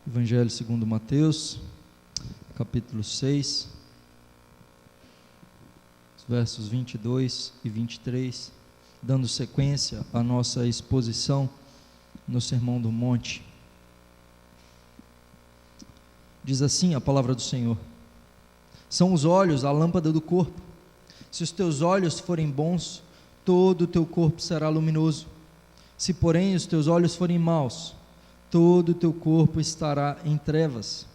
Evangelho segundo Mateus, capítulo 6, versos 22 e 23, dando sequência à nossa exposição no Sermão do Monte. Diz assim a palavra do Senhor: são os olhos a lâmpada do corpo. Se os teus olhos forem bons, todo o teu corpo será luminoso. Se porém os teus olhos forem maus, todo o teu corpo estará em trevas.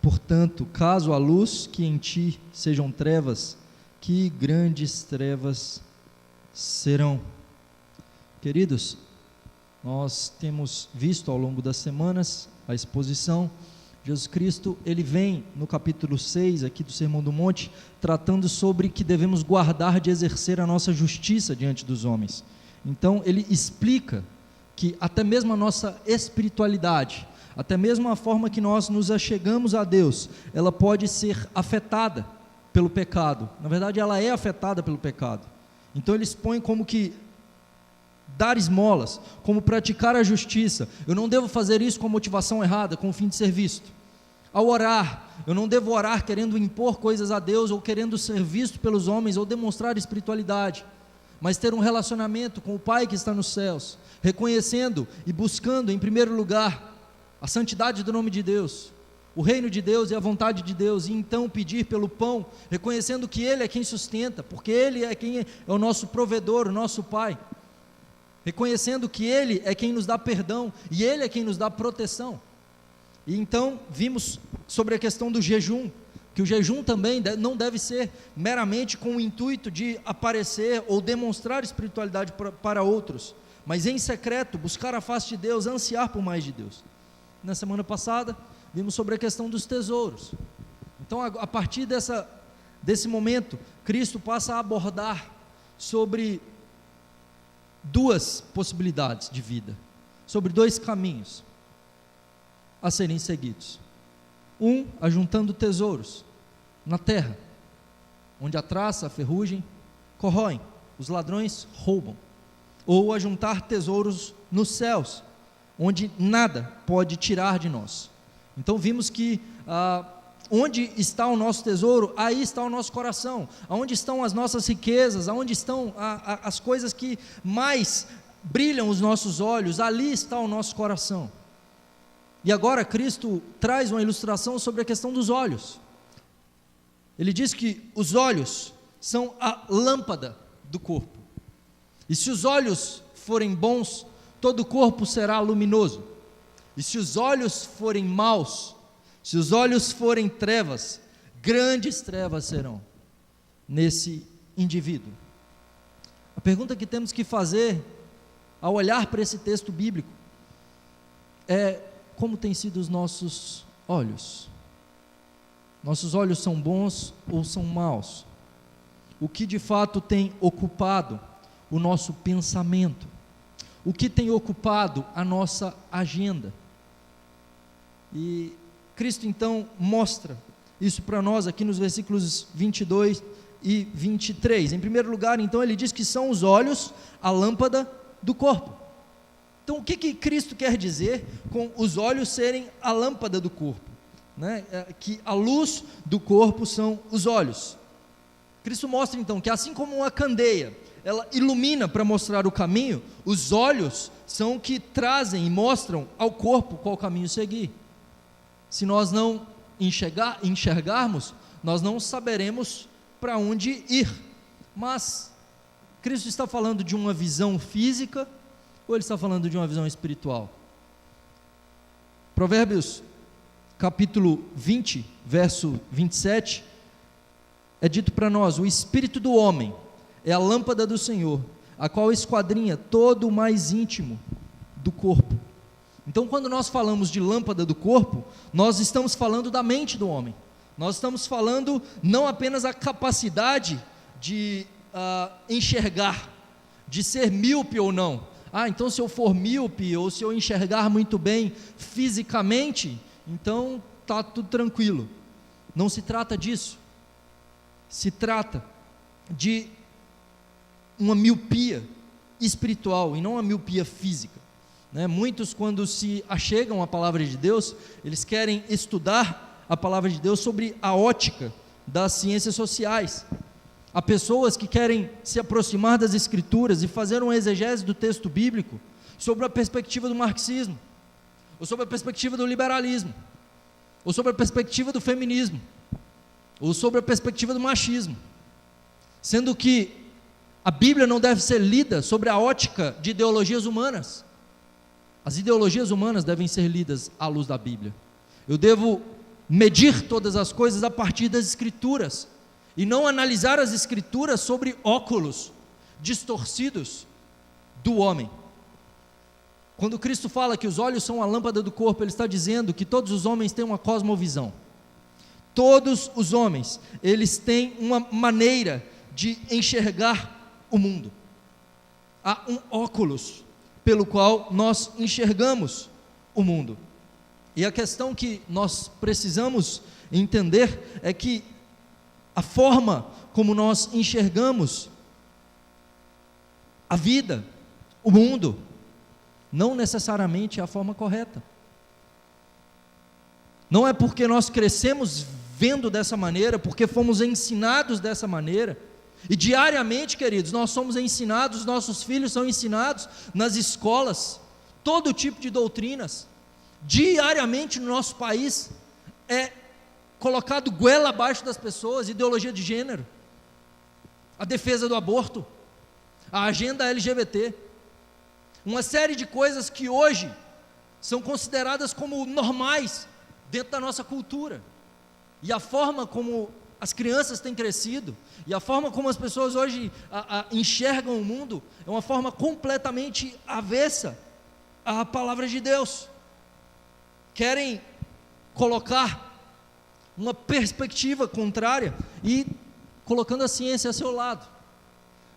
Portanto, caso a luz que em ti sejam trevas, que grandes trevas serão. Queridos, nós temos visto ao longo das semanas a exposição. Jesus Cristo, ele vem no capítulo 6 aqui do Sermão do Monte, tratando sobre que devemos guardar de exercer a nossa justiça diante dos homens. Então ele explica que até mesmo a nossa espiritualidade, até mesmo a forma que nós nos achegamos a Deus, ela pode ser afetada pelo pecado. Na verdade, ela é afetada pelo pecado. Então ele expõe como que dar esmolas, como praticar a justiça. Eu não devo fazer isso com motivação errada, com o fim de ser visto. Ao orar, eu não devo orar querendo impor coisas a Deus, ou querendo ser visto pelos homens, ou demonstrar espiritualidade, mas ter um relacionamento com o Pai que está nos céus, reconhecendo e buscando em primeiro lugar a santidade do nome de Deus, o reino de Deus e a vontade de Deus, e então pedir pelo pão, reconhecendo que Ele é quem sustenta, porque Ele é quem é o nosso provedor, o nosso Pai, reconhecendo que Ele é quem nos dá perdão, e Ele é quem nos dá proteção. E então vimos sobre a questão do jejum, que o jejum também não deve ser meramente com o intuito de aparecer ou demonstrar espiritualidade para outros, mas em secreto, buscar a face de Deus, ansiar por mais de Deus. Na semana passada, vimos sobre a questão dos tesouros. Então, a partir desse momento, Cristo passa a abordar sobre duas possibilidades de vida, sobre dois caminhos a serem seguidos. Um, ajuntando tesouros na terra, onde a traça, a ferrugem corroem, os ladrões roubam. Ou ajuntar tesouros nos céus, onde nada pode tirar de nós. Então vimos que onde está o nosso tesouro, aí está o nosso coração. Aonde estão as nossas riquezas, aonde estão as coisas que mais brilham os nossos olhos, ali está o nosso coração. E agora Cristo traz uma ilustração sobre a questão dos olhos. Ele diz que os olhos são a lâmpada do corpo. E se os olhos forem bons, todo o corpo será luminoso. E se os olhos forem maus, se os olhos forem trevas, grandes trevas serão nesse indivíduo. A pergunta que temos que fazer ao olhar para esse texto bíblico é: como têm sido os nossos olhos? Nossos olhos são bons ou são maus? O que de fato tem ocupado o nosso pensamento? O que tem ocupado a nossa agenda? E Cristo então mostra isso para nós aqui nos versículos 22 e 23. Em primeiro lugar, então, ele diz que são os olhos a lâmpada do corpo. Então, o que Cristo quer dizer com os olhos serem a lâmpada do corpo? Que a luz do corpo são os olhos. Cristo mostra então que assim como uma candeia, ela ilumina para mostrar o caminho, os olhos são que trazem e mostram ao corpo qual caminho seguir. Se nós não enxergarmos, nós não saberemos para onde ir. Mas Cristo está falando de uma visão física, ou ele está falando de uma visão espiritual? Provérbios capítulo 20, verso 27, é dito para nós: o espírito do homem é a lâmpada do Senhor, a qual esquadrinha todo o mais íntimo do corpo. Então, quando nós falamos de lâmpada do corpo, nós estamos falando da mente do homem. Nós estamos falando não apenas a capacidade de enxergar, de ser míope ou não. Então se eu for míope, ou se eu enxergar muito bem fisicamente, então está tudo tranquilo. Não se trata disso. Se trata de uma miopia espiritual e não uma miopia física. né? Muitos, quando se achegam à palavra de Deus, eles querem estudar a palavra de Deus sobre a ótica das ciências sociais. Há pessoas que querem se aproximar das Escrituras e fazer uma exegese do texto bíblico sobre a perspectiva do marxismo, ou sobre a perspectiva do liberalismo, ou sobre a perspectiva do feminismo, ou sobre a perspectiva do machismo, sendo que a Bíblia não deve ser lida sobre a ótica de ideologias humanas. As ideologias humanas devem ser lidas à luz da Bíblia. Eu devo medir todas as coisas a partir das Escrituras, e não analisar as Escrituras sobre óculos distorcidos do homem. Quando Cristo fala que os olhos são a lâmpada do corpo, Ele está dizendo que todos os homens têm uma cosmovisão. Todos os homens, eles têm uma maneira de enxergar o mundo. Há um óculos pelo qual nós enxergamos o mundo. E a questão que nós precisamos entender é que a forma como nós enxergamos a vida, o mundo, não necessariamente é a forma correta. Não é porque nós crescemos vendo dessa maneira, porque fomos ensinados dessa maneira, e diariamente, queridos, nós somos ensinados, nossos filhos são ensinados nas escolas, todo tipo de doutrinas, diariamente no nosso país, é colocado goela abaixo das pessoas, ideologia de gênero, a defesa do aborto, a agenda LGBT, uma série de coisas que hoje são consideradas como normais dentro da nossa cultura, e a forma como as crianças têm crescido, e a forma como as pessoas hoje enxergam o mundo, é uma forma completamente avessa à palavra de Deus. Querem colocar uma perspectiva contrária e colocando a ciência a seu lado.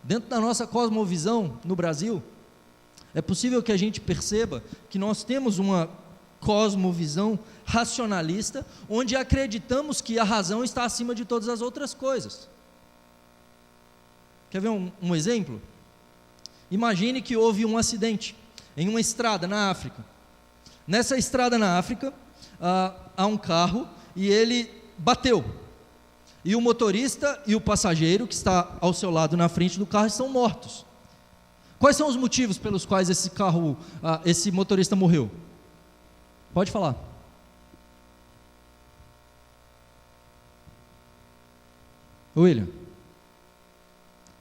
Dentro da nossa cosmovisão no Brasil, é possível que a gente perceba que nós temos uma cosmovisão racionalista, onde acreditamos que a razão está acima de todas as outras coisas. Quer ver um exemplo? Imagine que houve um acidente em uma estrada na África. Nessa estrada na África, há um carro e ele bateu. E o motorista e o passageiro que está ao seu lado na frente do carro estão mortos. Quais são os motivos pelos quais esse motorista morreu? Pode falar. William.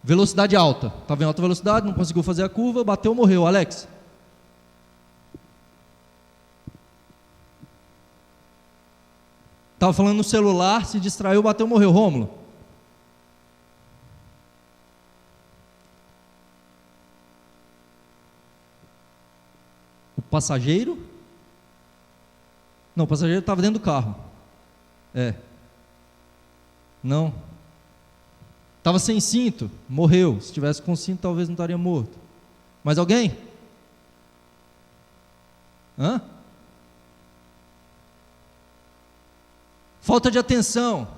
Velocidade alta. Estava em alta velocidade, não conseguiu fazer a curva, bateu, morreu. Alex. Estava falando no celular, se distraiu, bateu, morreu. Rômulo. O passageiro? Não, o passageiro estava dentro do carro. Não. Estava sem cinto, morreu. Se tivesse com cinto, talvez não estaria morto. Mais alguém? Falta de atenção.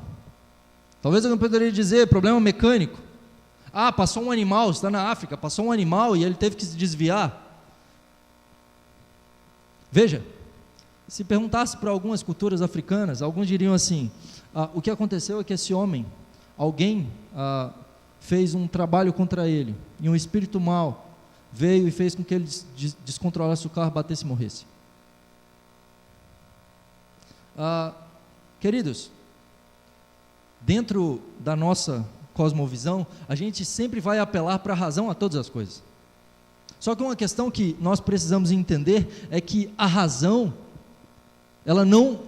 Talvez alguém poderia dizer, problema mecânico. Passou um animal, está na África, passou um animal e ele teve que se desviar. Veja, se perguntasse para algumas culturas africanas, alguns diriam assim, o que aconteceu é que esse homem, alguém fez um trabalho contra ele, e um espírito mau veio e fez com que ele descontrolasse o carro, batesse e morresse. Queridos, dentro da nossa cosmovisão, a gente sempre vai apelar para a razão a todas as coisas. Só que uma questão que nós precisamos entender é que a razão, ela não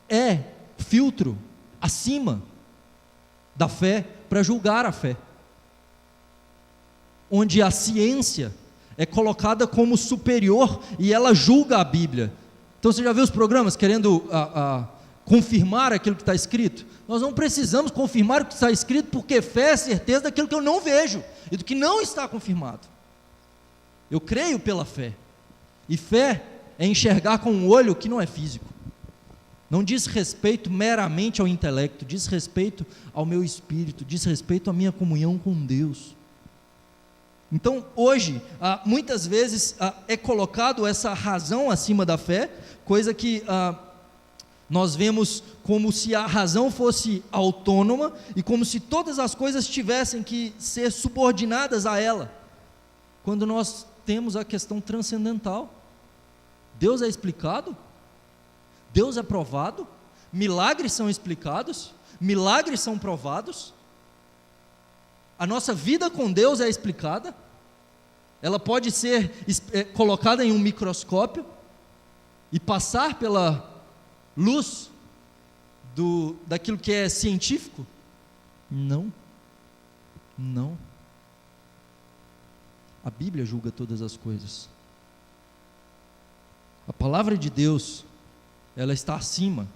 é filtro acima da fé para julgar a fé, onde a ciência é colocada como superior e ela julga a Bíblia. Então você já viu os programas querendo confirmar aquilo que está escrito? Nós não precisamos confirmar o que está escrito, porque fé é certeza daquilo que eu não vejo e do que não está confirmado. Eu creio pela fé, e fé é enxergar com um olho que não é físico. Não diz respeito meramente ao intelecto, diz respeito ao meu espírito, diz respeito à minha comunhão com Deus. Então, hoje, muitas vezes é colocado essa razão acima da fé, coisa que nós vemos como se a razão fosse autônoma e como se todas as coisas tivessem que ser subordinadas a ela, quando nós temos a questão transcendental. Deus é explicado, Deus é provado, milagres são explicados, milagres são provados, a nossa vida com Deus é explicada, ela pode ser colocada em um microscópio e passar pela luz daquilo que é científico? Não. A Bíblia julga todas as coisas. A palavra de Deus, ela está acima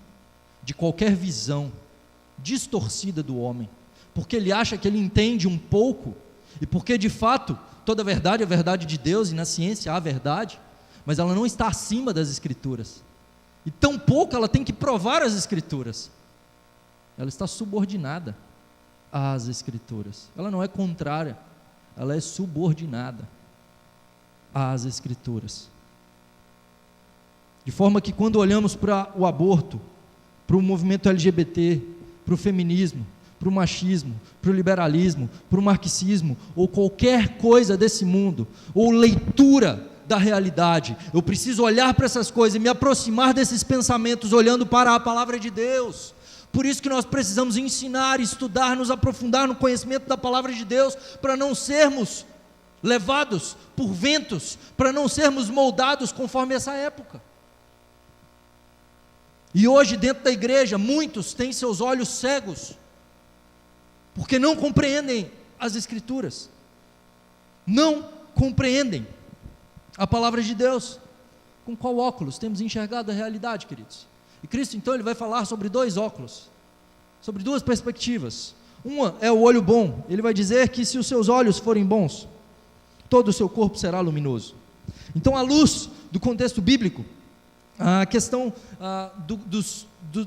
de qualquer visão distorcida do homem, porque ele acha que ele entende um pouco, e porque de fato toda verdade é a verdade de Deus, e na ciência há verdade, mas ela não está acima das Escrituras, e tampouco ela tem que provar as Escrituras, ela está subordinada às Escrituras, ela não é contrária, ela é subordinada às Escrituras, de forma que quando olhamos para o aborto, para o movimento LGBT, para o feminismo, para o machismo, para o liberalismo, para o marxismo, ou qualquer coisa desse mundo, ou leitura da realidade, eu preciso olhar para essas coisas e me aproximar desses pensamentos, olhando para a palavra de Deus. Por isso que nós precisamos ensinar, estudar, nos aprofundar no conhecimento da palavra de Deus, para não sermos levados por ventos, para não sermos moldados conforme essa época. E hoje dentro da igreja, muitos têm seus olhos cegos, porque não compreendem as Escrituras, não compreendem a palavra de Deus. Com qual óculos temos enxergado a realidade, queridos? E Cristo então ele vai falar sobre dois óculos, sobre duas perspectivas. Uma é o olho bom, ele vai dizer que se os seus olhos forem bons, todo o seu corpo será luminoso. Então, à luz do contexto bíblico, a questão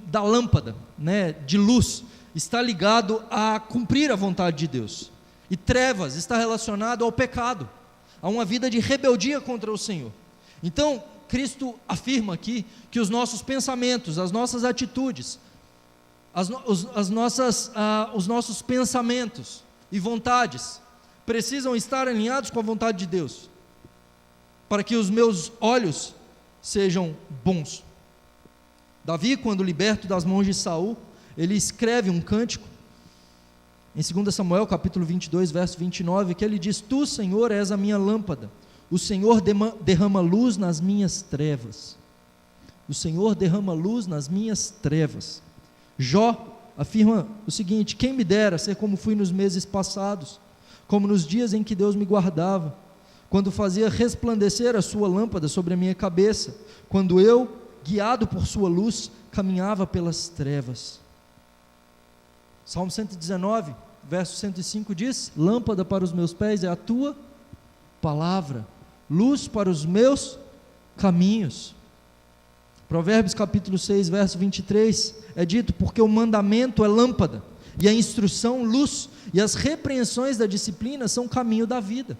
da lâmpada, né, de luz, está ligado a cumprir a vontade de Deus, e trevas está relacionado ao pecado, a uma vida de rebeldia contra o Senhor. Então, Cristo afirma aqui que os nossos pensamentos, as nossas atitudes, os nossos pensamentos e vontades precisam estar alinhados com a vontade de Deus, para que os meus olhos sejam bons. Davi, quando liberto das mãos de Saul, ele escreve um cântico, em 2 Samuel capítulo 22, verso 29, que ele diz: Tu, Senhor, és a minha lâmpada, o Senhor derrama luz nas minhas trevas. O Senhor derrama luz nas minhas trevas. Jó afirma o seguinte: quem me dera ser como fui nos meses passados, como nos dias em que Deus me guardava, quando fazia resplandecer a sua lâmpada sobre a minha cabeça, quando eu, guiado por sua luz, caminhava pelas trevas. Salmo 119, verso 105 diz: lâmpada para os meus pés é a tua palavra, luz para os meus caminhos. Provérbios capítulo 6, verso 23, é dito: porque o mandamento é lâmpada, e a instrução luz, e as repreensões da disciplina são caminho da vida.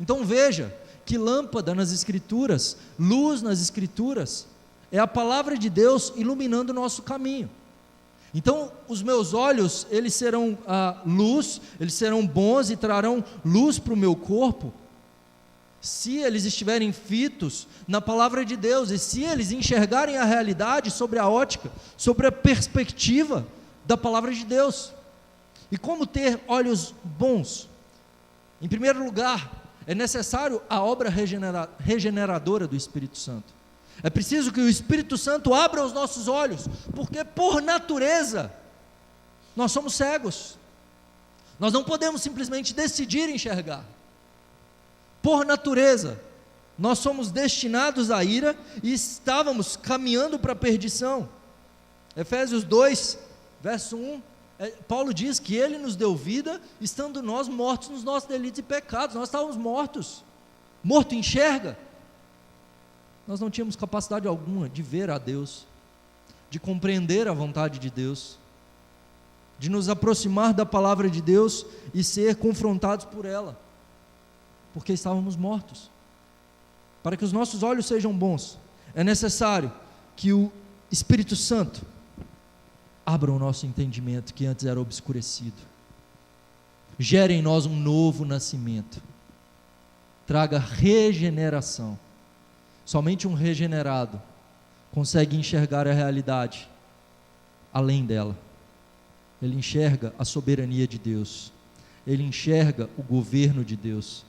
Então veja que lâmpada nas Escrituras, luz nas Escrituras, é a palavra de Deus iluminando o nosso caminho. Então os meus olhos, eles serão luz, eles serão bons e trarão luz para o meu corpo, se eles estiverem fitos na palavra de Deus, e se eles enxergarem a realidade sobre a ótica, sobre a perspectiva da palavra de Deus. E como ter olhos bons? Em primeiro lugar, é necessário a obra regeneradora do Espírito Santo. É preciso que o Espírito Santo abra os nossos olhos, porque por natureza nós somos cegos, nós não podemos simplesmente decidir enxergar. Por natureza nós somos destinados à ira e estávamos caminhando para a perdição. Efésios 2, verso 1, Paulo diz que ele nos deu vida, estando nós mortos nos nossos delitos e pecados. Nós estávamos mortos. Morto enxerga? Nós não tínhamos capacidade alguma de ver a Deus, de compreender a vontade de Deus, de nos aproximar da palavra de Deus e ser confrontados por ela. porque estávamos mortos. Para que os nossos olhos sejam bons, é necessário que o Espírito Santo abra o nosso entendimento que antes era obscurecido, gere em nós um novo nascimento, traga regeneração. Somente um regenerado consegue enxergar a realidade além dela. Ele enxerga a soberania de Deus, ele enxerga o governo de Deus,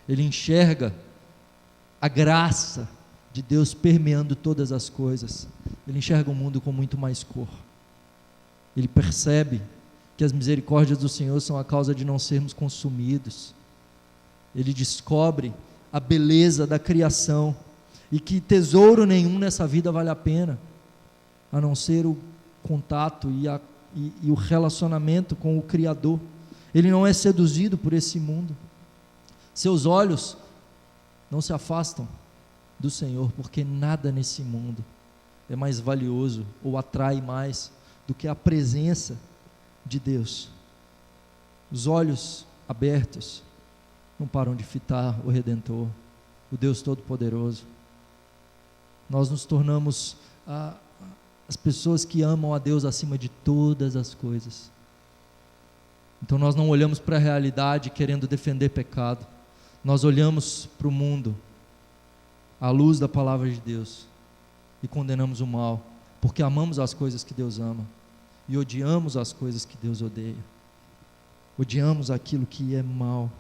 ele enxerga a graça de Deus permeando todas as coisas, ele enxerga o mundo com muito mais cor, ele percebe que as misericórdias do Senhor são a causa de não sermos consumidos, ele descobre a beleza da criação, e que tesouro nenhum nessa vida vale a pena, a não ser o contato e o relacionamento com o Criador. Ele não é seduzido por esse mundo, seus olhos não se afastam do Senhor, porque nada nesse mundo é mais valioso ou atrai mais do que a presença de Deus. Os olhos abertos não param de fitar o Redentor, o Deus Todo-Poderoso. Nós nos tornamos as pessoas que amam a Deus acima de todas as coisas. Então nós não olhamos para a realidade querendo defender pecado, nós olhamos para o mundo à luz da palavra de Deus e condenamos o mal, porque amamos as coisas que Deus ama e odiamos as coisas que Deus odeia, odiamos aquilo que é mal.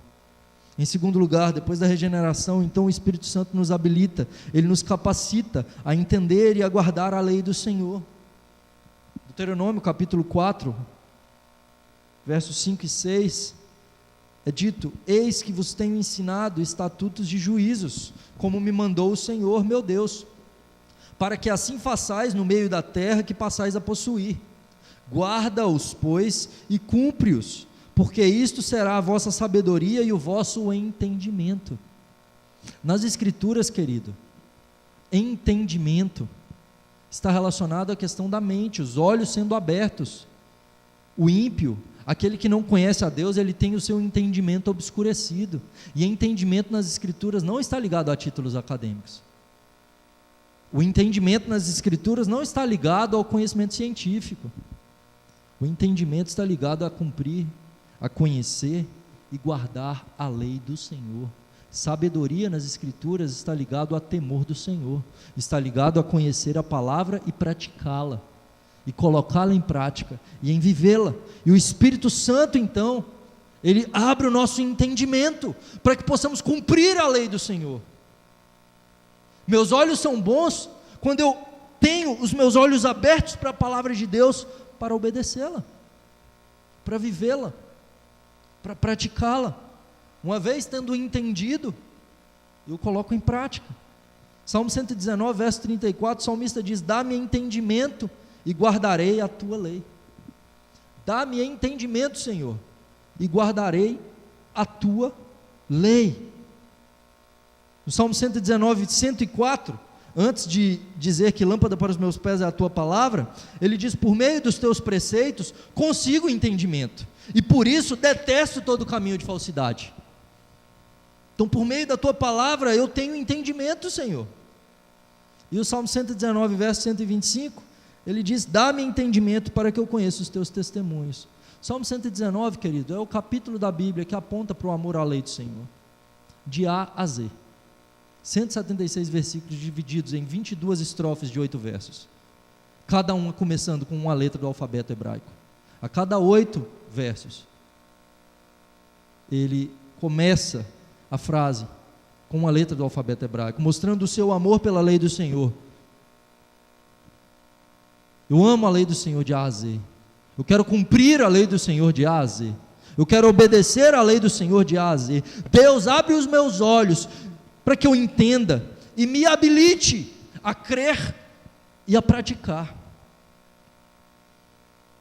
Em segundo lugar, depois da regeneração, então o Espírito Santo nos habilita, ele nos capacita a entender e a guardar a lei do Senhor. Deuteronômio capítulo 4, versos 5 e 6, é dito: eis que vos tenho ensinado estatutos de juízos, como me mandou o Senhor meu Deus, para que assim façais no meio da terra que passais a possuir. Guarda-os, pois, e cumpre-os, porque isto será a vossa sabedoria e o vosso entendimento. Nas Escrituras, querido, entendimento está relacionado à questão da mente, os olhos sendo abertos. O ímpio, aquele que não conhece a Deus, ele tem o seu entendimento obscurecido, e entendimento nas Escrituras não está ligado a títulos acadêmicos. O entendimento nas Escrituras não está ligado ao conhecimento científico. O entendimento está ligado a cumprir, a conhecer e guardar a lei do Senhor. Sabedoria nas Escrituras está ligado a temor do Senhor, está ligado a conhecer a palavra e praticá-la, e colocá-la em prática, e em vivê-la. E o Espírito Santo, então, ele abre o nosso entendimento, para que possamos cumprir a lei do Senhor. Meus olhos são bons, quando eu tenho os meus olhos abertos para a palavra de Deus, para obedecê-la, para vivê-la, para praticá-la. Uma vez tendo entendido, eu coloco em prática. Salmo 119, verso 34, o salmista diz: dá-me entendimento e guardarei a tua lei. Dá-me entendimento, Senhor, e guardarei a tua lei. No Salmo 119, 104, antes de dizer que lâmpada para os meus pés é a tua palavra, ele diz: por meio dos teus preceitos consigo entendimento, e por isso detesto todo caminho de falsidade. Então, por meio da tua palavra eu tenho entendimento, Senhor. E o Salmo 119, verso 125, ele diz: dá-me entendimento para que eu conheça os teus testemunhos. Salmo 119, querido, é o capítulo da Bíblia que aponta para o amor à lei do Senhor, de A a Z. 176 versículos divididos em 22 estrofes de 8 versos, cada uma começando com uma letra do alfabeto hebraico. A cada 8 versos ele começa a frase com uma letra do alfabeto hebraico, mostrando o seu amor pela lei do Senhor. Eu amo a lei do Senhor de A a Z, eu quero cumprir a lei do Senhor de A a Z, eu quero obedecer a lei do Senhor de A a Z. Deus, abre os meus olhos para que eu entenda e me habilite a crer e a praticar.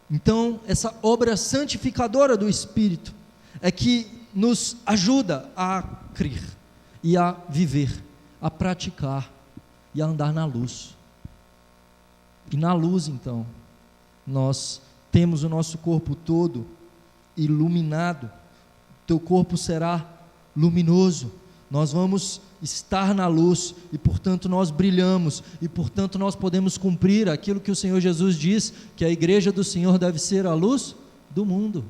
Então, essa obra santificadora do Espírito é que nos ajuda a crer e a viver, a praticar e a andar na luz. E na luz, então, nós temos o nosso corpo todo iluminado. Teu corpo será luminoso, nós vamos estar na luz, e portanto nós brilhamos, e portanto nós podemos cumprir aquilo que o Senhor Jesus diz, que a igreja do Senhor deve ser a luz do mundo.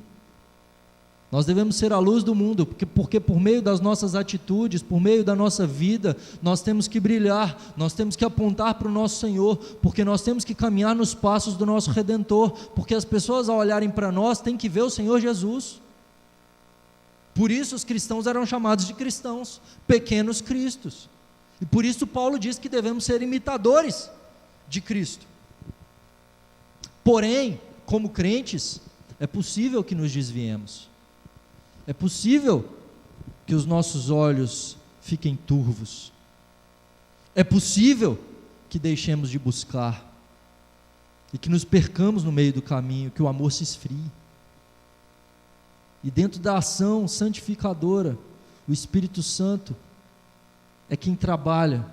Nós devemos ser a luz do mundo, porque por meio das nossas atitudes, por meio da nossa vida, nós temos que brilhar, nós temos que apontar para o nosso Senhor, porque nós temos que caminhar nos passos do nosso Redentor, porque as pessoas ao olharem para nós têm que ver o Senhor Jesus. Por isso os cristãos eram chamados de cristãos, pequenos cristos, e por isso Paulo diz que devemos ser imitadores de Cristo. Porém, como crentes, é possível que nos desviemos, é possível que os nossos olhos fiquem turvos, é possível que deixemos de buscar, e que nos percamos no meio do caminho, que o amor se esfrie. E dentro da ação santificadora, o Espírito Santo é quem trabalha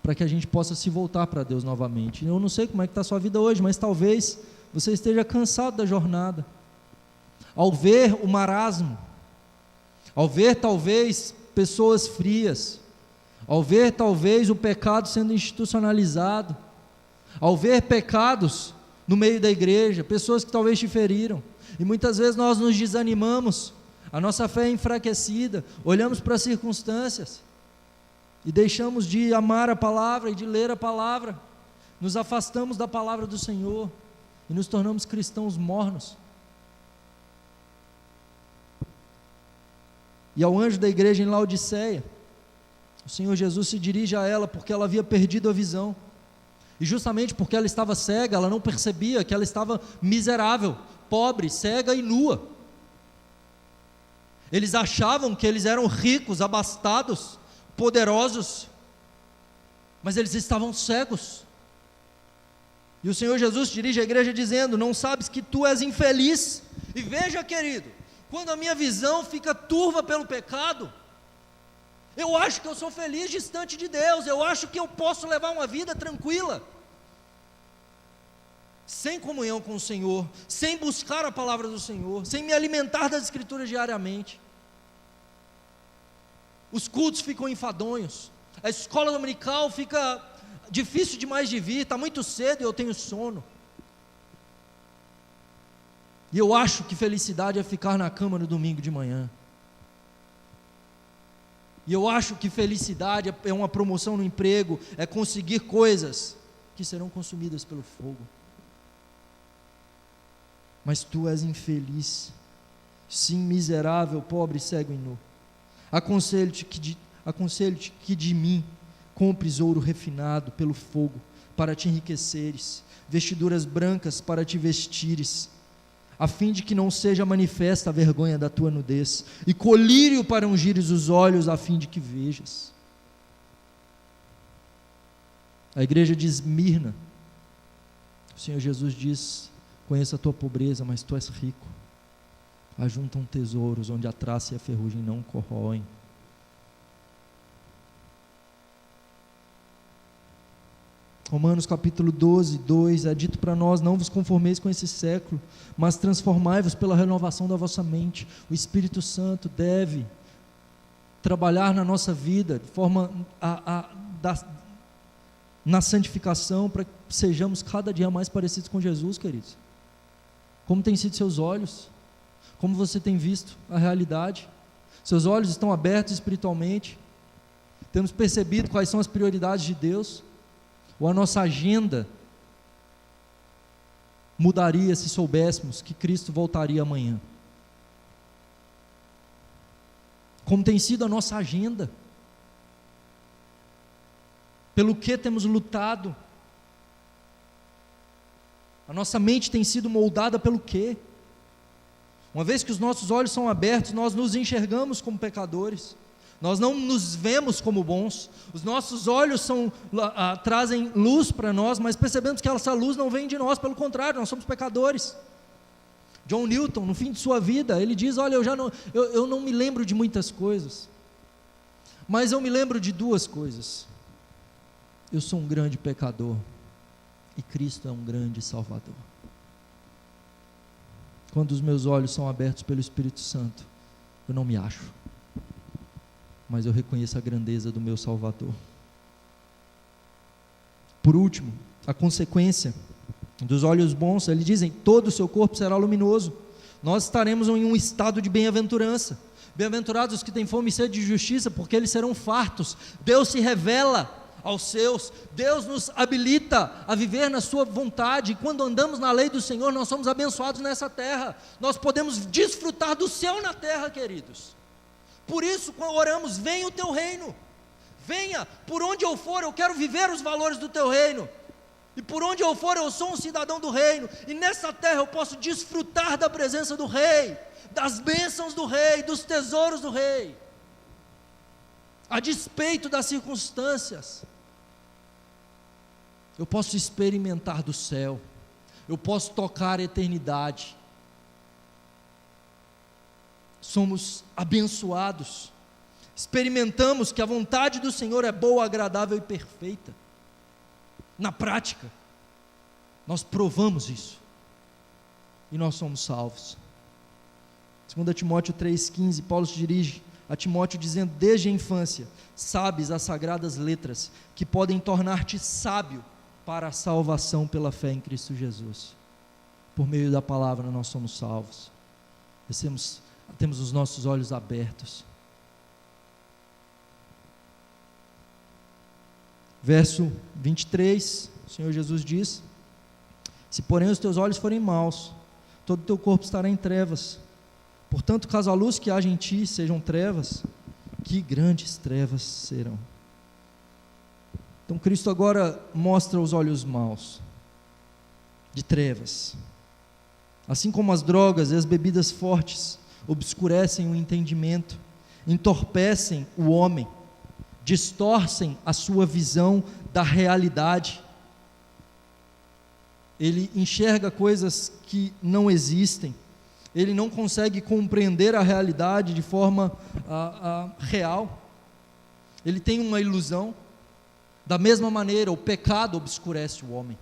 para que a gente possa se voltar para Deus novamente. Eu não sei como é que está a sua vida hoje, mas talvez você esteja cansado da jornada. Ao ver o marasmo, ao ver talvez pessoas frias, ao ver talvez o pecado sendo institucionalizado, ao ver pecados no meio da igreja, pessoas que talvez te feriram, e muitas vezes nós nos desanimamos, a nossa fé é enfraquecida, olhamos para as circunstâncias, e deixamos de amar a palavra e de ler a palavra, nos afastamos da palavra do Senhor, e nos tornamos cristãos mornos. E ao anjo da igreja em Laodiceia, o Senhor Jesus se dirige a ela porque ela havia perdido a visão, e justamente porque ela estava cega, ela não percebia que ela estava miserável, pobre, cega e nua. Eles achavam que eles eram ricos, abastados, poderosos, mas eles estavam cegos. E o Senhor Jesus dirige a igreja dizendo: não sabes que tu és infeliz? E veja, querido, quando a minha visão fica turva pelo pecado, eu acho que eu sou feliz distante de Deus, eu acho que eu posso levar uma vida tranquila, sem comunhão com o Senhor, sem buscar a palavra do Senhor, sem me alimentar das Escrituras diariamente. Os cultos ficam enfadonhos, a escola dominical fica difícil demais de vir, está muito cedo e eu tenho sono. E eu acho que felicidade é ficar na cama no domingo de manhã. E eu acho que felicidade é uma promoção no emprego, é conseguir coisas que serão consumidas pelo fogo. Mas tu és infeliz, sim, miserável, pobre, cego e nu. Aconselho-te que de mim compres ouro refinado pelo fogo, para te enriqueceres, vestiduras brancas para te vestires, a fim de que não seja manifesta a vergonha da tua nudez, e colírio para ungires os olhos, a fim de que vejas. A igreja de Esmirna, o Senhor Jesus diz: conheça a tua pobreza, mas tu és rico. Ajuntam tesouros onde a traça e a ferrugem não corroem. Romanos capítulo 12, 2, é dito para nós: não vos conformeis com esse século, mas transformai-vos pela renovação da vossa mente. O Espírito Santo deve trabalhar na nossa vida, de forma na santificação, para que sejamos cada dia mais parecidos com Jesus, queridos. Como têm sido seus olhos? Como você tem visto a realidade? Seus olhos estão abertos espiritualmente? Temos percebido quais são as prioridades de Deus? Ou a nossa agenda mudaria se soubéssemos que Cristo voltaria amanhã? Como tem sido a nossa agenda? Pelo que temos lutado? A nossa mente tem sido moldada pelo quê? Uma vez que os nossos olhos são abertos, nós nos enxergamos como pecadores. Nós não nos vemos como bons. Os nossos olhos trazem luz para nós, mas percebemos que essa luz não vem de nós, pelo contrário, nós somos pecadores. John Newton, no fim de sua vida, ele diz: olha, eu não me lembro de muitas coisas, mas eu me lembro de duas coisas. Eu sou um grande pecador e Cristo é um grande Salvador. Quando os meus olhos são abertos pelo Espírito Santo, eu não me acho. mas eu reconheço a grandeza do meu Salvador. Por último, a consequência dos olhos bons, eles dizem, todo o seu corpo será luminoso. Nós estaremos em um estado de bem-aventurança. Bem-aventurados os que têm fome e sede de justiça, porque eles serão fartos. Deus se revela aos seus, Deus nos habilita a viver na sua vontade, e quando andamos na lei do Senhor, nós somos abençoados nessa terra, nós podemos desfrutar do céu na terra, queridos. Por isso, quando oramos, venha o teu reino, venha, por onde eu for, eu quero viver os valores do teu reino, e por onde eu for, eu sou um cidadão do reino, e nessa terra eu posso desfrutar da presença do rei, das bênçãos do rei, dos tesouros do rei, a despeito das circunstâncias. Eu posso experimentar do céu, eu posso tocar a eternidade. Somos abençoados, experimentamos que a vontade do Senhor é boa, agradável e perfeita. Na prática, nós provamos isso, e nós somos salvos. 2 Timóteo 3,15, Paulo se dirige a Timóteo dizendo, desde a infância, sabes as sagradas letras, que podem tornar-te sábio para a salvação pela fé em Cristo Jesus. Por meio da palavra nós somos salvos, temos os nossos olhos abertos. Verso 23, o Senhor Jesus diz, se porém os teus olhos forem maus, todo o teu corpo estará em trevas, portanto caso a luz que haja em ti sejam trevas, que grandes trevas serão. Então Cristo agora mostra os olhos maus, de trevas, assim como as drogas e as bebidas fortes, obscurecem o entendimento, entorpecem o homem, distorcem a sua visão da realidade, ele enxerga coisas que não existem, ele não consegue compreender a realidade de forma real, ele tem uma ilusão. Da mesma maneira, o pecado obscurece o homem,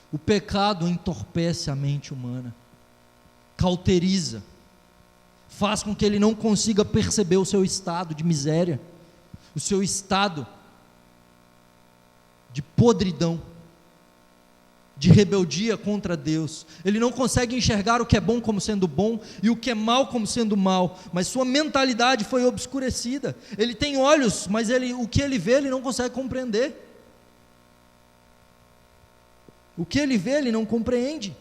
o pecado entorpece a mente humana, cauteriza, faz com que ele não consiga perceber o seu estado de miséria, o seu estado de podridão, de rebeldia contra Deus. Ele não consegue enxergar o que é bom como sendo bom e o que é mal como sendo mal, mas sua mentalidade foi obscurecida. Ele tem olhos, mas o que ele vê ele não consegue compreender, o que ele vê ele não compreende,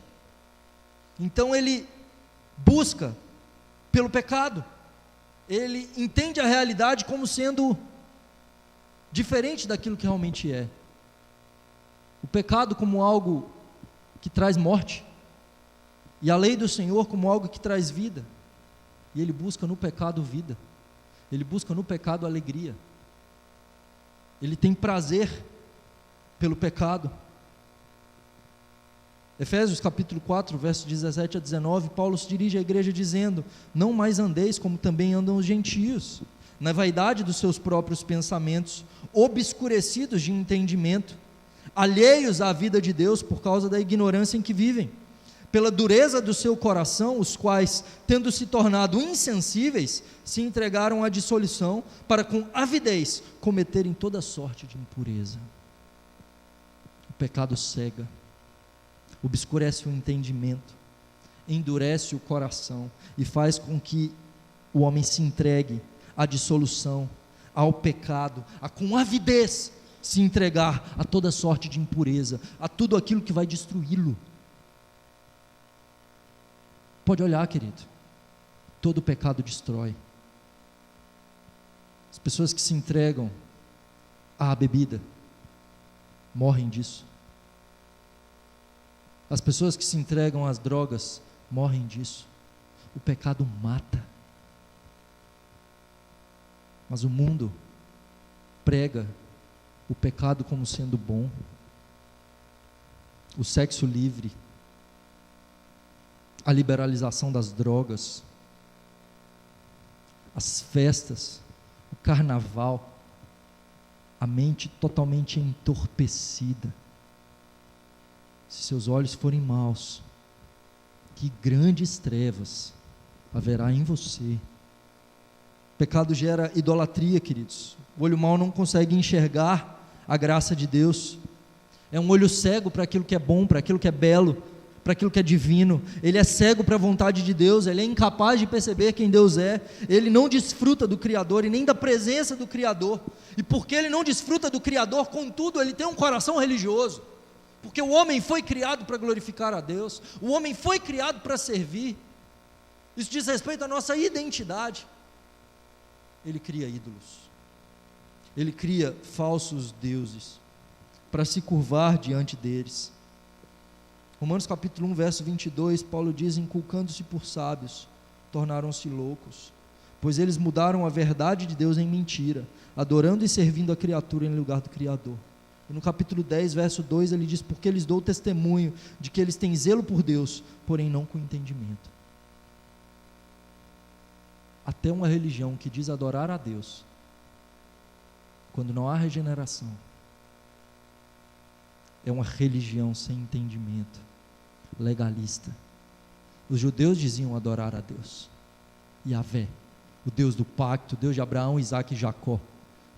então ele busca pelo pecado, ele entende a realidade como sendo diferente daquilo que realmente é. O pecado como algo que traz morte, e a lei do Senhor como algo que traz vida, e ele busca no pecado vida, ele busca no pecado alegria, ele tem prazer pelo pecado. Efésios capítulo 4, versos 17 a 19, Paulo se dirige à igreja dizendo, não mais andeis como também andam os gentios, na vaidade dos seus próprios pensamentos, obscurecidos de entendimento, alheios à vida de Deus por causa da ignorância em que vivem, pela dureza do seu coração, os quais, tendo se tornado insensíveis, se entregaram à dissolução, para com avidez cometerem toda sorte de impureza. O pecado cega, obscurece o entendimento, endurece o coração e faz com que o homem se entregue à dissolução, ao pecado, a com avidez se entregar a toda sorte de impureza, a tudo aquilo que vai destruí-lo. Pode olhar, querido, todo pecado destrói. As pessoas que se entregam à bebida morrem disso. As pessoas que se entregam às drogas morrem disso. O pecado mata. Mas o mundo prega o pecado como sendo bom. O sexo livre, a liberalização das drogas, as festas, o carnaval, a mente totalmente entorpecida. Se seus olhos forem maus, que grandes trevas haverá em você. Pecado gera idolatria, queridos. O olho mau não consegue enxergar a graça de Deus. É um olho cego para aquilo que é bom, para aquilo que é belo, para aquilo que é divino. Ele é cego para a vontade de Deus, ele é incapaz de perceber quem Deus é. Ele não desfruta do Criador e nem da presença do Criador. E porque ele não desfruta do Criador, contudo, ele tem um coração religioso. Porque o homem foi criado para glorificar a Deus, o homem foi criado para servir. Isso diz respeito à nossa identidade. Ele cria ídolos, ele cria falsos deuses, para se curvar diante deles. Romanos capítulo 1, verso 22, Paulo diz: inculcando-se por sábios, tornaram-se loucos, pois eles mudaram a verdade de Deus em mentira, adorando e servindo a criatura em lugar do Criador. E no capítulo 10, verso 2, ele diz: porque lhes dou testemunho de que eles têm zelo por Deus, porém não com entendimento. Até uma religião que diz adorar a Deus, quando não há regeneração, é uma religião sem entendimento, legalista. Os judeus diziam adorar a Deus, Yahvé, o Deus do pacto, o Deus de Abraão, Isaque e Jacó,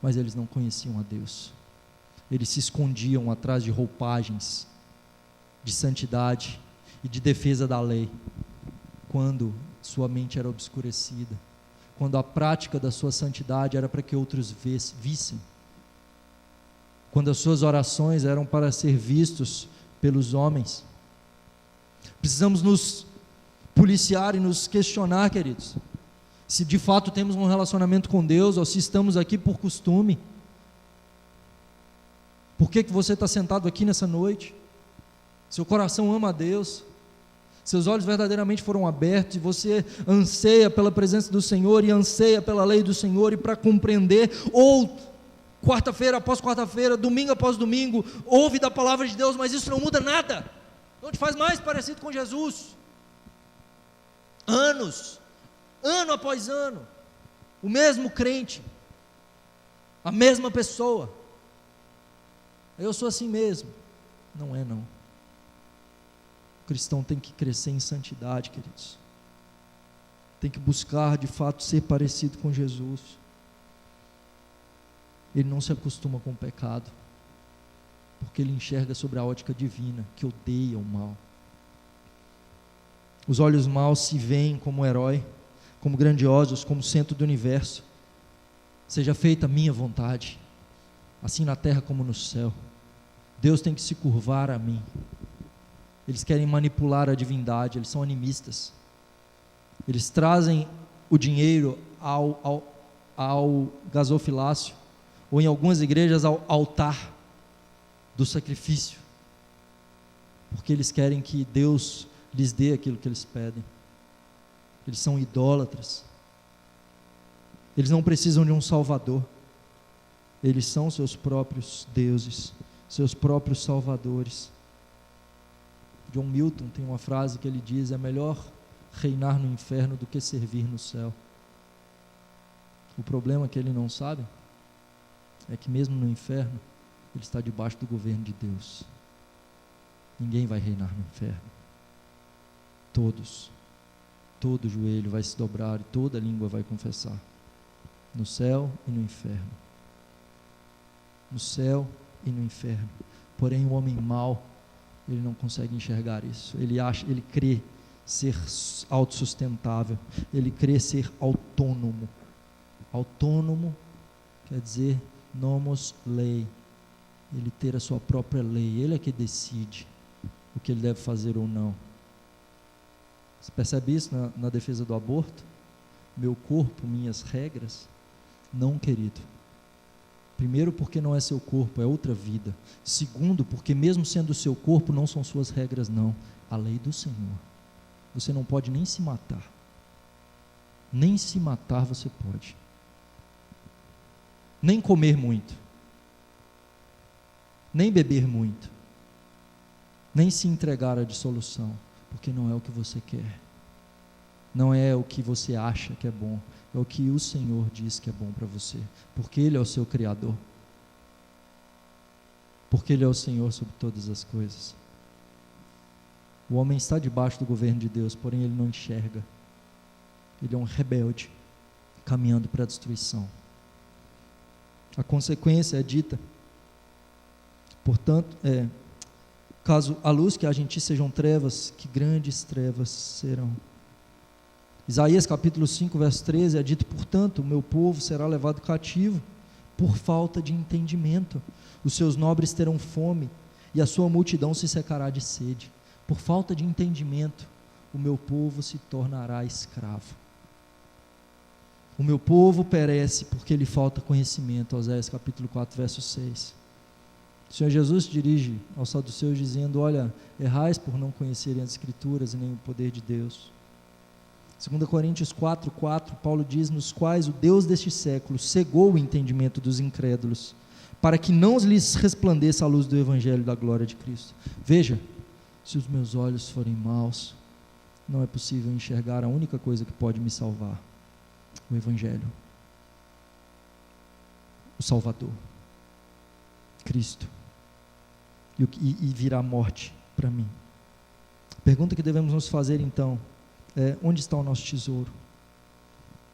mas eles não conheciam a Deus. Eles se escondiam atrás de roupagens de santidade e de defesa da lei, quando sua mente era obscurecida, quando a prática da sua santidade era para que outros vissem, quando as suas orações eram para ser vistos pelos homens. Precisamos nos policiar e nos questionar, queridos, se de fato temos um relacionamento com Deus ou se estamos aqui por costume. Por que você está sentado aqui nessa noite? Seu coração ama a Deus, seus olhos verdadeiramente foram abertos e você anseia pela presença do Senhor e anseia pela lei do Senhor e para compreender, ou quarta-feira após quarta-feira, domingo após domingo, ouve da palavra de Deus, mas isso não muda nada, não te faz mais parecido com Jesus. Ano após ano, o mesmo crente, a mesma pessoa. Eu sou assim mesmo. Não é não. O cristão tem que crescer em santidade, queridos. Tem que buscar de fato ser parecido com Jesus. Ele não se acostuma com o pecado, porque ele enxerga sobre a ótica divina, que odeia o mal. Os olhos maus se veem como herói, como grandiosos, como centro do universo. Seja feita a minha vontade, assim na terra como no céu. Deus tem que se curvar a mim. Eles querem manipular a divindade, eles são animistas. Eles trazem o dinheiro ao gasofilácio, ou em algumas igrejas ao altar do sacrifício, porque eles querem que Deus lhes dê aquilo que eles pedem. Eles são idólatras. Eles não precisam de um salvador, eles são seus próprios deuses, seus próprios salvadores. John Milton tem uma frase que ele diz: é melhor reinar no inferno do que servir no céu. O problema que ele não sabe é que mesmo no inferno ele está debaixo do governo de Deus. Ninguém vai reinar no inferno. Todo joelho vai se dobrar e toda língua vai confessar, no céu e no inferno. No céu e no inferno. Porém o homem mau, ele não consegue enxergar isso. Ele crê ser autossustentável, ele crê ser autônomo. Autônomo quer dizer nomos lei, ele ter a sua própria lei, ele é que decide o que ele deve fazer ou não. Você percebe isso na defesa do aborto? Meu corpo, minhas regras? Não, querido. Primeiro, porque não é seu corpo, é outra vida. Segundo, porque mesmo sendo seu corpo, não são suas regras, não. A lei do Senhor. Você não pode nem se matar. Nem se matar você pode. Nem comer muito. Nem beber muito. Nem se entregar à dissolução, porque não é o que você quer. Não é o que você acha que é bom. É o que o Senhor diz que é bom para você, porque Ele é o seu Criador, porque Ele é o Senhor sobre todas as coisas. O homem está debaixo do governo de Deus, porém ele não enxerga. Ele é um rebelde. caminhando para a destruição. A consequência é dita, portanto, caso a luz que há em ti sejam trevas, que grandes trevas serão. Isaías capítulo 5, verso 13, é dito: portanto, o meu povo será levado cativo por falta de entendimento. Os seus nobres terão fome e a sua multidão se secará de sede. Por falta de entendimento, o meu povo se tornará escravo. O meu povo perece porque lhe falta conhecimento. Oséias capítulo 4, verso 6. O Senhor Jesus se dirige aos saduceus dizendo: olha, errais por não conhecerem as Escrituras e nem o poder de Deus. 2 Coríntios 4, Paulo diz: nos quais o Deus deste século cegou o entendimento dos incrédulos, para que não lhes resplandeça a luz do Evangelho da glória de Cristo. Veja, se os meus olhos forem maus, não é possível enxergar a única coisa que pode me salvar: o Evangelho, o Salvador, Cristo, e virá a morte para mim. A pergunta que devemos nos fazer então é: onde está o nosso tesouro?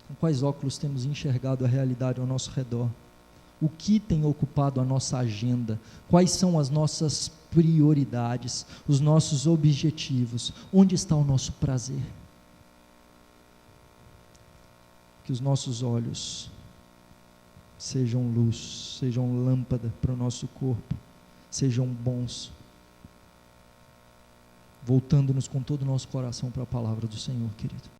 Com quais óculos temos enxergado a realidade ao nosso redor? O que tem ocupado a nossa agenda? Quais são as nossas prioridades, os nossos objetivos? Onde está o nosso prazer? Que os nossos olhos sejam luz, sejam lâmpada para o nosso corpo, sejam bons, voltando-nos com todo o nosso coração para a palavra do Senhor, querido.